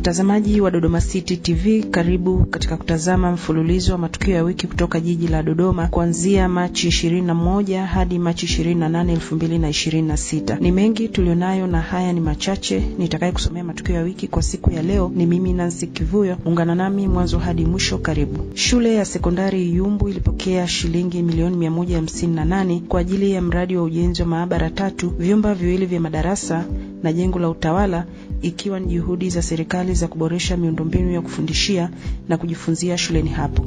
Mtazamaji wa Dodoma City TV, karibu katika kutazama mfululizo wa matukio ya wiki kutoka jiji la Dodoma kuanzia Machi 21 hadi Machi 28, 2026. Ni mengi tulionayo na haya ni machache. Nitakaye kusomea matukio ya wiki kwa siku ya leo ni mimi Nancy Kivuyo. Ungana nami mwanzo hadi mwisho. Karibu. Shule ya sekondari Iyumbu ilipokea shilingi milioni 158 kwa ajili ya mradi wa ujenzi wa maabara 3, vyumba viwili vya madarasa na jengo la utawala, ikiwa ni juhudi za serikali za kuboresha miundombinu ya kufundishia na kujifunzia shuleni hapo.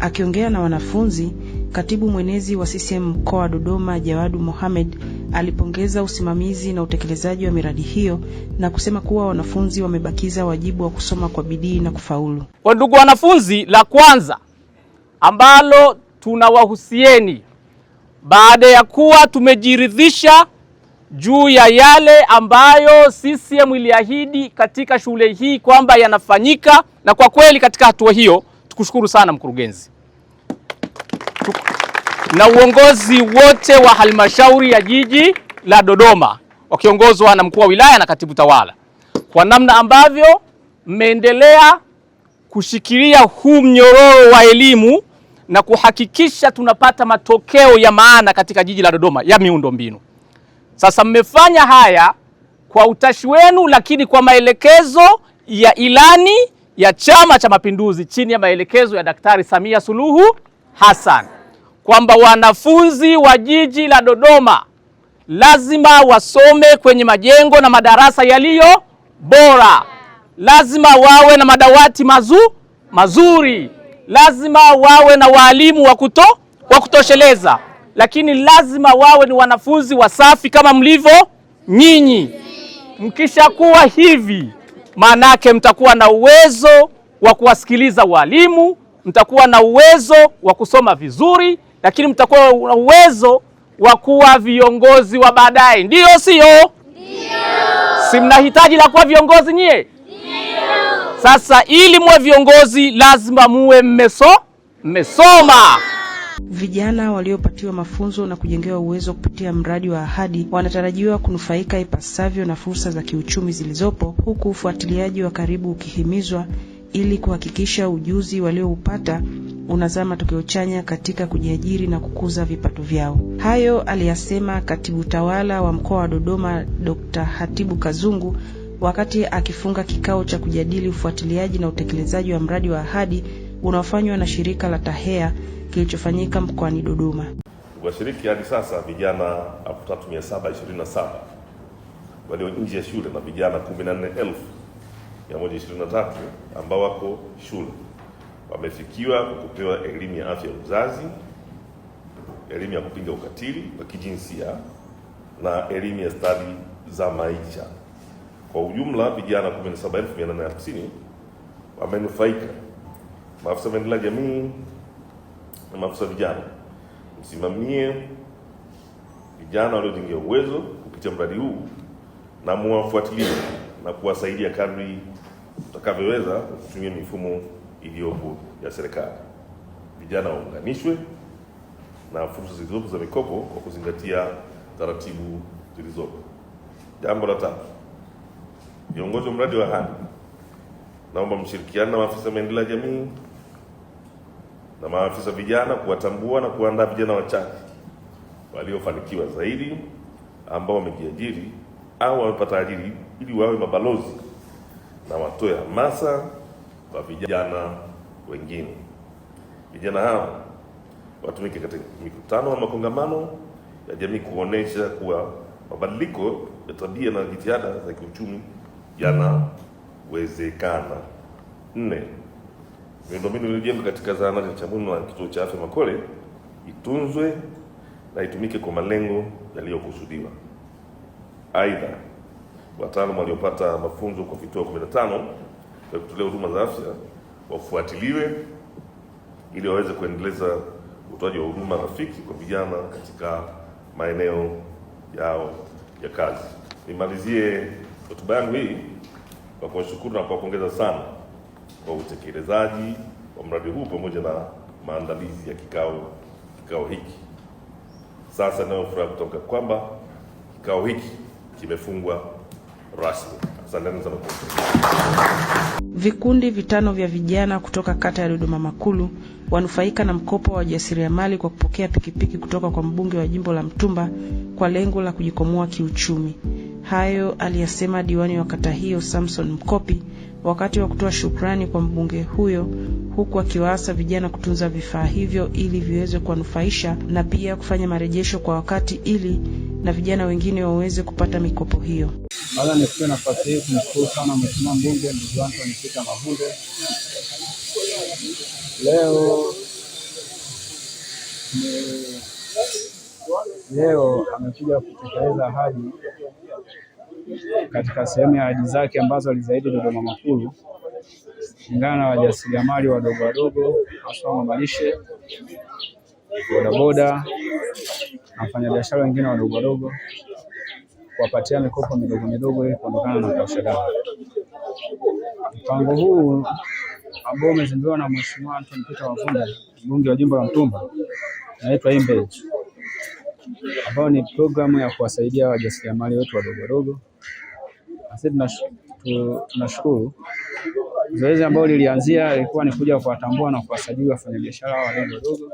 Akiongea na wanafunzi, katibu mwenezi wa CCM mkoa wa Dodoma Jawadu Mohamed alipongeza usimamizi na utekelezaji wa miradi hiyo na kusema kuwa wanafunzi wamebakiza wajibu wa kusoma kwa bidii na kufaulu. Kwa ndugu wanafunzi, la kwanza ambalo tunawahusieni baada ya kuwa tumejiridhisha juu ya yale ambayo CCM iliahidi katika shule hii kwamba yanafanyika, na kwa kweli katika hatua hiyo tukushukuru sana mkurugenzi na uongozi wote wa halmashauri ya jiji la Dodoma wakiongozwa na mkuu wa wilaya na katibu tawala kwa namna ambavyo mmeendelea kushikilia huu mnyororo wa elimu na kuhakikisha tunapata matokeo ya maana katika jiji la Dodoma ya miundombinu. Sasa mmefanya haya kwa utashi wenu, lakini kwa maelekezo ya ilani ya Chama cha Mapinduzi chini ya maelekezo ya Daktari Samia Suluhu Hassan kwamba wanafunzi wa jiji la Dodoma lazima wasome kwenye majengo na madarasa yaliyo bora, lazima wawe na madawati mazuri, lazima wawe na walimu wa kutosheleza, lakini lazima wawe ni wanafunzi wasafi kama mlivyo nyinyi. Mkishakuwa hivi, manake mtakuwa na uwezo wa kuwasikiliza walimu, mtakuwa na uwezo wa kusoma vizuri, lakini mtakuwa na uwezo wa kuwa viongozi wa baadaye. Ndio sio? Ndio. Si mnahitaji la kuwa viongozi nyie? Ndio. Sasa ili muwe viongozi lazima muwe mmesoma. Vijana waliopatiwa mafunzo na kujengewa uwezo kupitia mradi wa Ahadi wanatarajiwa kunufaika ipasavyo na fursa za kiuchumi zilizopo, huku ufuatiliaji wa karibu ukihimizwa ili kuhakikisha ujuzi walioupata unazaa matokeo chanya katika kujiajiri na kukuza vipato vyao. Hayo aliyasema katibu tawala wa mkoa wa Dodoma Dr. Hatibu Kazungu wakati akifunga kikao cha kujadili ufuatiliaji na utekelezaji wa mradi wa Ahadi unaofanywa na shirika la TAHEA kilichofanyika mkoani Dodoma. Washiriki hadi sasa vijana 3727 walio nje ya shule na vijana 14,123 ambao wako shule wamefikiwa kupewa elimu ya afya ya uzazi, elimu ya kupinga ukatili wa kijinsia na elimu ya stadi za maisha. Kwa ujumla vijana 17,850 wamenufaika. Maafisa maendeleo ya jamii na maafisa vijana, msimamie vijana waliojengewa uwezo kupitia mradi huu na muwafuatilie na kuwasaidia kadri mtakavyoweza kutumia mifumo iliyopo ya serikali. Vijana waunganishwe na fursa zilizopo za mikopo kwa kuzingatia taratibu zilizopo. Jambo la tatu, viongozi wa mradi wa Ahadi, naomba mshirikiane na maafisa maendeleo ya jamii na maafisa vijana kuwatambua na kuandaa vijana wachache waliofanikiwa zaidi ambao wamejiajiri au wamepata ajira ili wawe mabalozi na watoe hamasa kwa vijana wengine. Vijana hao watumike katika mikutano na makongamano ya jamii kuonesha kuwa mabadiliko ya tabia na jitihada za kiuchumi yanawezekana. 4. Miundombinu iliyojengwa katika zahanati ya Chamwino na kituo cha afya Makole itunzwe na itumike kwa malengo yaliyokusudiwa. Aidha, wataalamu waliopata mafunzo kwa vituo 15 vya kutolea huduma za afya wafuatiliwe ili waweze kuendeleza utoaji wa huduma rafiki kwa vijana katika maeneo yao ya kazi. Nimalizie hotuba yangu hii kwa kuwashukuru na kuwapongeza sana kwa utekelezaji wa mradi huu pamoja na maandalizi ya kikao hiki. Sasa ninayo furaha kutoka kwamba kikao hiki kimefungwa rasmi. Asante sana. Vikundi 5 vya vijana kutoka kata ya Dodoma Makulu wanufaika na mkopo wa wajasiriamali kwa kupokea pikipiki kutoka kwa mbunge wa jimbo la Mtumba kwa lengo la kujikomboa kiuchumi. Hayo aliyasema diwani wa kata hiyo Samson Mkopi wakati wa kutoa shukrani kwa mbunge huyo, huku akiwaasa vijana kutunza vifaa hivyo ili viweze kuwanufaisha na pia kufanya marejesho kwa wakati ili na vijana wengine waweze kupata mikopo hiyo. Baada nichukue nafasi hii kumshukuru sana mheshimiwa mbunge ndugu Anthony Peter Mavunde. Leo amekuja kutekeleza ahadi katika sehemu ya ahadi zake ambazo alizaidi Dodoma Makulu, kulingana na wajasiriamali wadogo wadogo, hasa mamalishe, bodaboda na wafanyabiashara wengine wadogo wadogo, kuwapatia mikopo midogo midogo ili kuondokana na ukashadamu. Mpango huu ambao umezinduliwa na Mheshimiwa Anthony Peter Mavunde, mbunge wa jimbo la Mtumba, unaitwa Image, ambao ni programu ya kuwasaidia wajasiriamali wetu wadogo wadogo. Sisi tunashukuru. Zoezi ambalo lilianzia ilikuwa ni kuja kuwatambua na kuwasajili wafanyabiashara wadogo wadogo.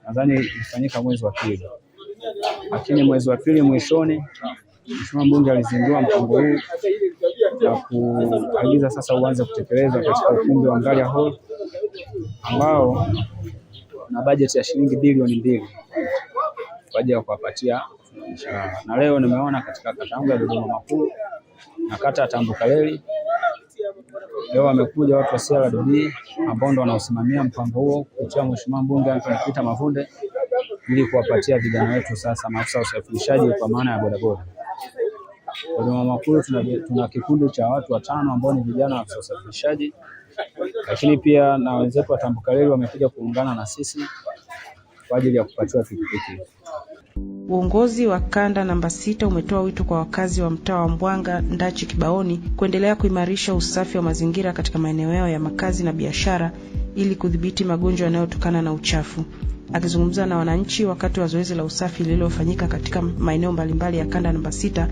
Nadhani ilifanyika mwezi wa pili. Lakini mwezi wa pili mwishoni, Mheshimiwa mbunge alizindua mpango huu na kuagiza sasa uanze kutekelezwa katika ukumbi wa Ngalia Hall, ambao na bajeti ya shilingi bilioni 2 kwa ajili ya kuwapatia biashara. Na leo nimeona katika kata yangu ya Dodoma Makulu na kata ya Tambukareli, leo wamekuja watu wa CRDB ambao ndo wanaosimamia mpango huo kupitia Mheshimiwa mbunge Anthony Peter Mavunde ili kuwapatia vijana wetu sasa maafisa usafirishaji kwa maana ya bodaboda. Dodoma Makulu tuna kikundi cha watu 5 ambao ni vijana wa usafirishaji, lakini pia na wenzetu wa Tambukareli wamekuja kuungana na sisi kwa ajili ya kupatiwa pikipiki. Uongozi wa kanda namba 6 umetoa wito kwa wakazi wa mtaa wa Mbwanga, Ndachi, Kibaoni kuendelea kuimarisha usafi wa mazingira katika maeneo yao ya makazi na biashara ili kudhibiti magonjwa yanayotokana na uchafu. Akizungumza na wananchi wakati wa zoezi la usafi lililofanyika katika maeneo mbalimbali ya kanda namba 6,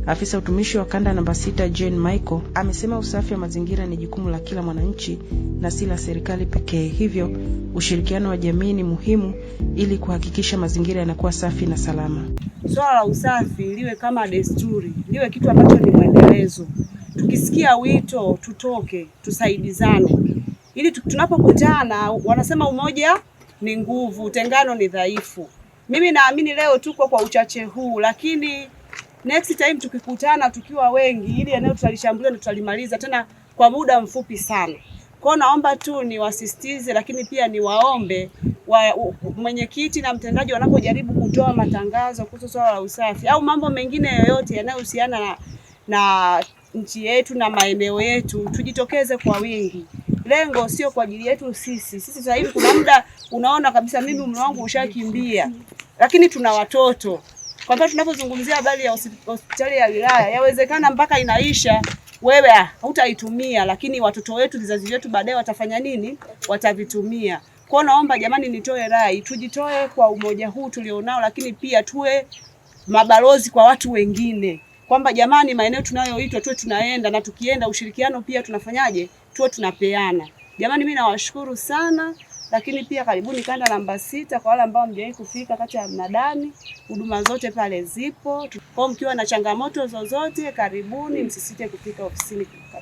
afisa utumishi wa kanda namba 6 Jane Michael amesema usafi wa mazingira ni jukumu la kila mwananchi na si la serikali pekee. Hivyo ushirikiano wa jamii ni muhimu ili kuhakikisha mazingira yanakuwa safi na salama. Swala la usafi liwe kama desturi, liwe kitu ambacho ni mwendelezo. Tukisikia wito tutoke, tusaidizane. Ili tunapokutana, wanasema umoja ni nguvu, utengano ni dhaifu. Mimi naamini leo tuko kwa uchache huu, lakini next time tukikutana tukiwa wengi, ili eneo tutalishambulia na tutalimaliza tena kwa muda mfupi sana. Kwa naomba tu niwasisitize, lakini pia niwaombe mwenyekiti na mtendaji wanapojaribu kutoa matangazo kuhusu swala la usafi au mambo mengine yoyote yanayohusiana na nchi yetu na maeneo yetu, tujitokeze kwa wingi. Lengo sio kwa ajili yetu sisi. Sisi sasa hivi kuna muda unaona kabisa mimi umri wangu ushakimbia, lakini tuna watoto. Kwa sababu tunapozungumzia habari ya hospitali ya wilaya, yawezekana mpaka inaisha wewe hautaitumia, lakini watoto wetu, vizazi vyetu baadaye watafanya nini? Watavitumia. Kwa naomba jamani, nitoe rai, tujitoe kwa umoja huu tulionao, lakini pia tuwe mabalozi kwa watu wengine. Kwamba jamani, maeneo tunayoitwa tuwe tunaenda, na tukienda ushirikiano pia tunafanyaje? Tuwe tunapeana. Jamani, mimi nawashukuru sana, lakini pia karibuni kanda namba 6 kwa wale ambao mjawahi kufika kata ya Mnadani, huduma zote pale zipo. Kwa mkiwa na changamoto zozote, karibuni, msisite kufika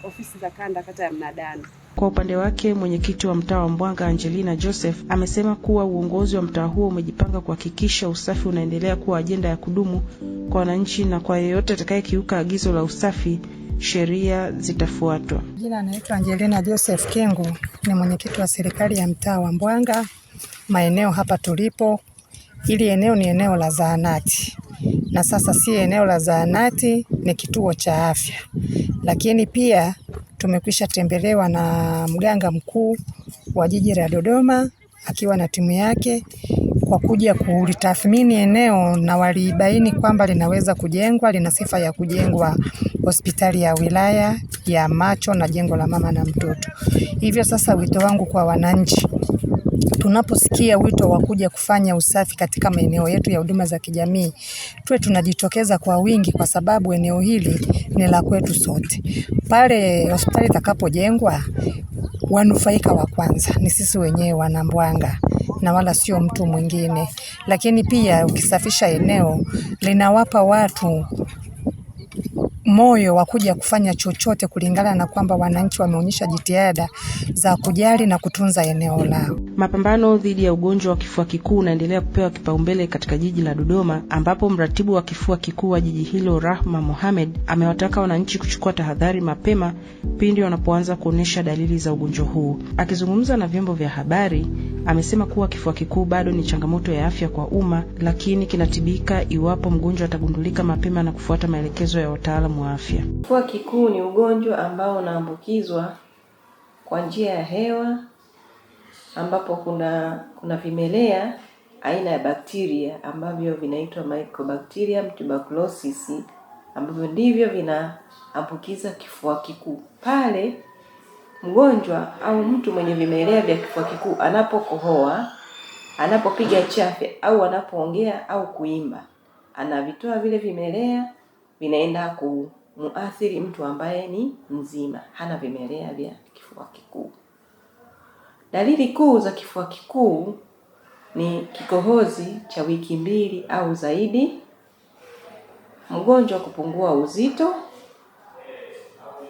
ofisi za kata ya Mnadani. Kwa upande wake, mwenyekiti wa mtaa wa Mbwanga Angelina Joseph amesema kuwa uongozi wa mtaa huo umejipanga kuhakikisha usafi unaendelea kuwa ajenda ya kudumu kwa wananchi, na kwa yeyote atakayekiuka agizo la usafi sheria zitafuatwa. Jina naitwa Angelina Joseph Kengu, ni mwenyekiti wa serikali ya mtaa wa Mbwanga. Maeneo hapa tulipo, ili eneo ni eneo la zahanati, na sasa si eneo la zahanati, ni kituo cha afya. Lakini pia tumekwisha tembelewa na mganga mkuu wa jiji la Dodoma akiwa na timu yake kwa kuja kulitathmini eneo, na walibaini kwamba linaweza kujengwa, lina sifa ya kujengwa hospitali ya wilaya ya macho na jengo la mama na mtoto. Hivyo sasa wito wangu kwa wananchi, tunaposikia wito wa kuja kufanya usafi katika maeneo yetu ya huduma za kijamii, tuwe tunajitokeza kwa wingi, kwa sababu eneo hili ni la kwetu sote. pale hospitali itakapojengwa, wanufaika wa kwanza ni sisi wenyewe wana Mbwanga na wala sio mtu mwingine. Lakini pia ukisafisha eneo linawapa watu moyo wa kuja kufanya chochote kulingana na kwamba wananchi wameonyesha jitihada za kujali na kutunza eneo lao. Mapambano dhidi ya ugonjwa wa kifua kikuu unaendelea kupewa kipaumbele katika jiji la Dodoma, ambapo mratibu wa kifua kikuu wa jiji hilo Rahma Mohamed amewataka wananchi kuchukua tahadhari mapema pindi wanapoanza kuonesha dalili za ugonjwa huu. Akizungumza na vyombo vya habari, amesema kuwa kifua kikuu bado ni changamoto ya afya kwa umma, lakini kinatibika iwapo mgonjwa atagundulika mapema na kufuata maelekezo ya wataalamu wa afya. Kifua kikuu ni ugonjwa ambao unaambukizwa kwa njia ya hewa, ambapo kuna vimelea aina ya bakteria ambavyo vinaitwa Mycobacterium tuberculosis, ambavyo ndivyo vinaambukiza kifua kikuu. Pale mgonjwa au mtu mwenye vimelea vya kifua kikuu anapokohoa, anapopiga chafya au anapoongea au kuimba, anavitoa vile vimelea, vinaenda kumuathiri mtu ambaye ni mzima, hana vimelea vya kifua kikuu. Dalili kuu za kifua kikuu ni kikohozi cha wiki 2 au zaidi, mgonjwa kupungua uzito,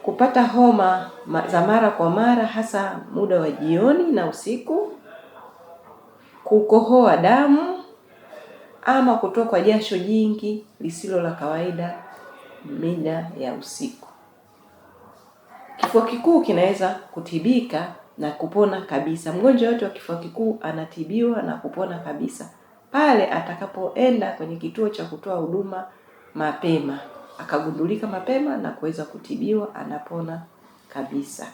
kupata homa za mara kwa mara hasa muda wa jioni na usiku, kukohoa damu ama kutokwa jasho jingi lisilo la kawaida mida ya usiku. Kifua kikuu kinaweza kutibika na kupona kabisa. Mgonjwa wote wa kifua kikuu anatibiwa na kupona kabisa pale atakapoenda kwenye kituo cha kutoa huduma mapema, akagundulika mapema na kuweza kutibiwa, anapona kabisa.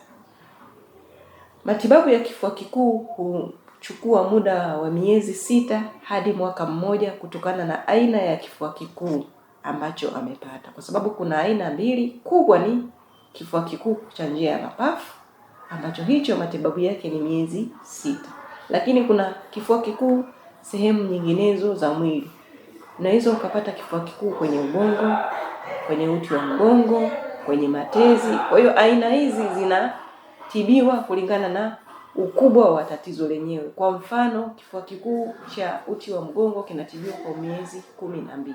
Matibabu ya kifua kikuu huchukua muda wa miezi 6 hadi mwaka mmoja kutokana na aina ya kifua kikuu ambacho amepata, kwa sababu kuna aina 2 kubwa. Ni kifua kikuu cha njia ya mapafu ambacho hicho matibabu yake ni miezi 6, lakini kuna kifua kikuu sehemu nyinginezo za mwili. Unaweza ukapata kifua kikuu kwenye ubongo, kwenye uti wa mgongo, kwenye matezi. Kwa hiyo aina hizi zinatibiwa kulingana na ukubwa wa tatizo lenyewe. Kwa mfano, kifua kikuu cha uti wa mgongo kinatibiwa kwa miezi 12.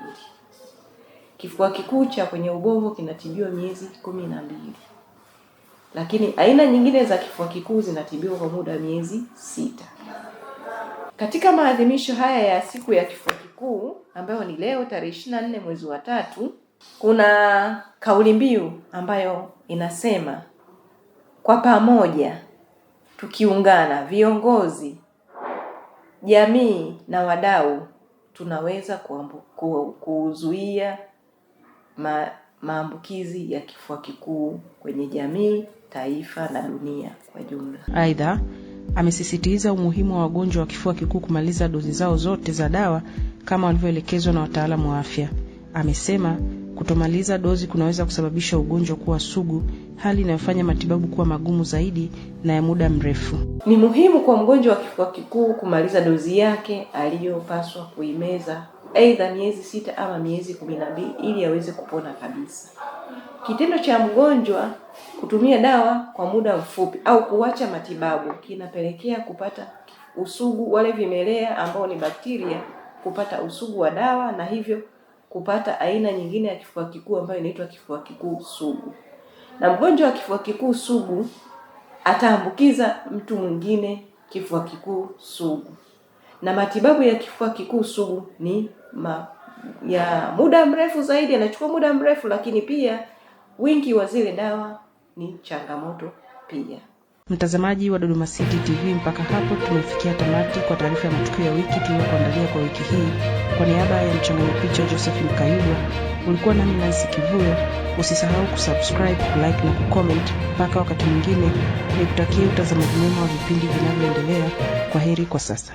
Kifua kikuu cha kwenye ubongo kinatibiwa miezi 12. Lakini aina nyingine za kifua kikuu zinatibiwa kwa muda wa miezi 6. Katika maadhimisho haya ya siku ya kifua kikuu ambayo ni leo tarehe 24 mwezi wa 3, kuna kauli mbiu ambayo inasema kwa pamoja tukiungana, viongozi, jamii na wadau, tunaweza kuzuia maambukizi ya kifua kikuu kwenye jamii, taifa na dunia kwa jumla. Aidha, amesisitiza umuhimu wa wagonjwa wa kifua kikuu kumaliza dozi zao zote za dawa kama walivyoelekezwa na wataalamu wa afya. Amesema kutomaliza dozi kunaweza kusababisha ugonjwa kuwa sugu, hali inayofanya matibabu kuwa magumu zaidi na ya muda mrefu. Ni muhimu kwa mgonjwa wa kifua kikuu kumaliza dozi yake aliyopaswa kuimeza, aidha miezi 6 ama miezi 12, ili aweze kupona kabisa. Kitendo cha mgonjwa kutumia dawa kwa muda mfupi au kuacha matibabu kinapelekea kupata usugu, wale vimelea ambao ni bakteria kupata usugu wa dawa, na hivyo kupata aina nyingine ya kifua kikuu ambayo inaitwa kifua kikuu sugu. Na mgonjwa wa kifua kikuu sugu ataambukiza mtu mwingine kifua kikuu sugu. Na matibabu ya kifua kikuu sugu ni ya muda mrefu zaidi, yanachukua muda mrefu, lakini pia wingi wa zile dawa ni changamoto pia. Mtazamaji wa Dodoma City TV, mpaka hapo tumefikia tamati kwa taarifa ya matukio ya wiki tuliyokuandalia kwa wiki hii. Kwa niaba ya mchanganyi picha Joseph Mkayudwa, ulikuwa nami Nancy Kivuyo. Usisahau kusubscribe, like na kucomment. Mpaka wakati mwingine, nikutakia utazamaji mwema wa vipindi vinavyoendelea. Kwaheri kwa sasa.